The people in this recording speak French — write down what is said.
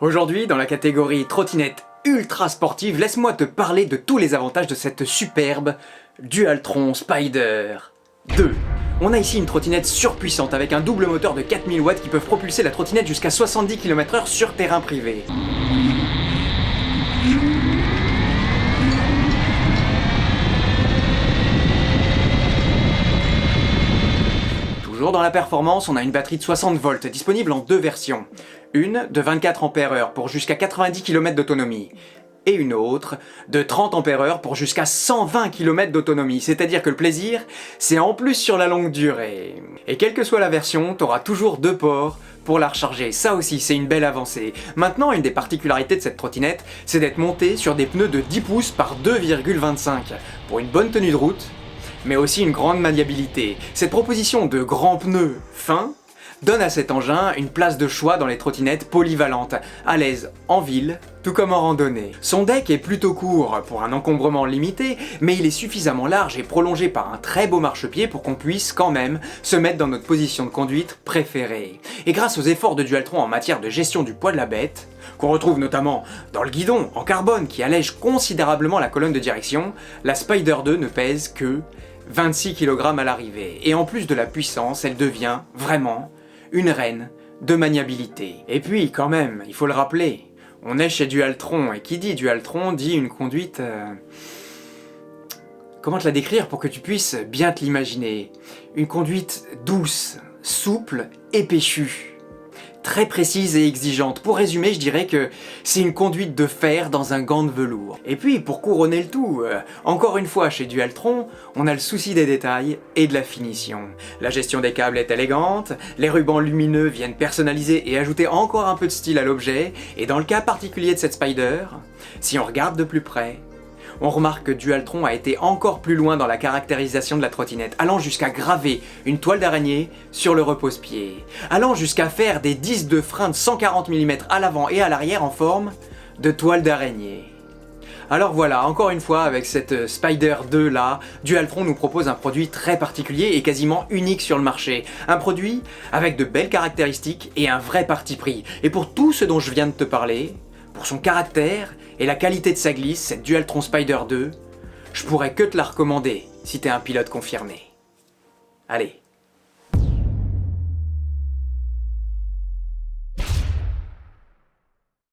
Aujourd'hui, dans la catégorie trottinette ultra sportive, laisse-moi te parler de tous les avantages de cette superbe Dualtron Spider 2. On a ici une trottinette surpuissante avec un double moteur de 4000 watts qui peuvent propulser la trottinette jusqu'à 70 km/h sur terrain privé. Toujours dans la performance, on a une batterie de 60 volts disponible en deux versions. Une de 24 ampères-heure pour jusqu'à 90 km d'autonomie. Et une autre de 30 ampères-heure pour jusqu'à 120 km d'autonomie. C'est-à-dire que le plaisir, c'est en plus sur la longue durée. Et quelle que soit la version, t'auras toujours deux ports pour la recharger. Ça aussi, c'est une belle avancée. Maintenant, une des particularités de cette trottinette, c'est d'être montée sur des pneus de 10 pouces par 2,25 pour une bonne tenue de route, mais aussi une grande maniabilité. Cette proposition de grands pneus fins donne à cet engin une place de choix dans les trottinettes polyvalentes, à l'aise en ville, tout comme en randonnée. Son deck est plutôt court pour un encombrement limité, mais il est suffisamment large et prolongé par un très beau marchepied pour qu'on puisse quand même se mettre dans notre position de conduite préférée. Et grâce aux efforts de Dualtron en matière de gestion du poids de la bête, qu'on retrouve notamment dans le guidon en carbone qui allège considérablement la colonne de direction, la Spider 2 ne pèse que 26 kg à l'arrivée. Et en plus de la puissance, elle devient vraiment une reine de maniabilité. Et puis quand même, il faut le rappeler, on est chez Dualtron, et qui dit Dualtron dit une conduite... Comment te la décrire pour que tu puisses bien te l'imaginer? Une conduite douce, souple et péchue. Très précise et exigeante. Pour résumer, je dirais que c'est une conduite de fer dans un gant de velours. Et puis, pour couronner le tout, encore une fois chez Dualtron, on a le souci des détails et de la finition. La gestion des câbles est élégante, les rubans lumineux viennent personnaliser et ajouter encore un peu de style à l'objet, et dans le cas particulier de cette Spider, si on regarde de plus près, on remarque que Dualtron a été encore plus loin dans la caractérisation de la trottinette, allant jusqu'à graver une toile d'araignée sur le repose-pied, allant jusqu'à faire des disques de frein de 140 mm à l'avant et à l'arrière en forme de toile d'araignée. Alors voilà, encore une fois, avec cette Spider 2 là, Dualtron nous propose un produit très particulier et quasiment unique sur le marché. Un produit avec de belles caractéristiques et un vrai parti pris. Et pour tout ce dont je viens de te parler, pour son caractère et la qualité de sa glisse, cette Dualtron Spider 2, je pourrais que te la recommander si t'es un pilote confirmé. Allez,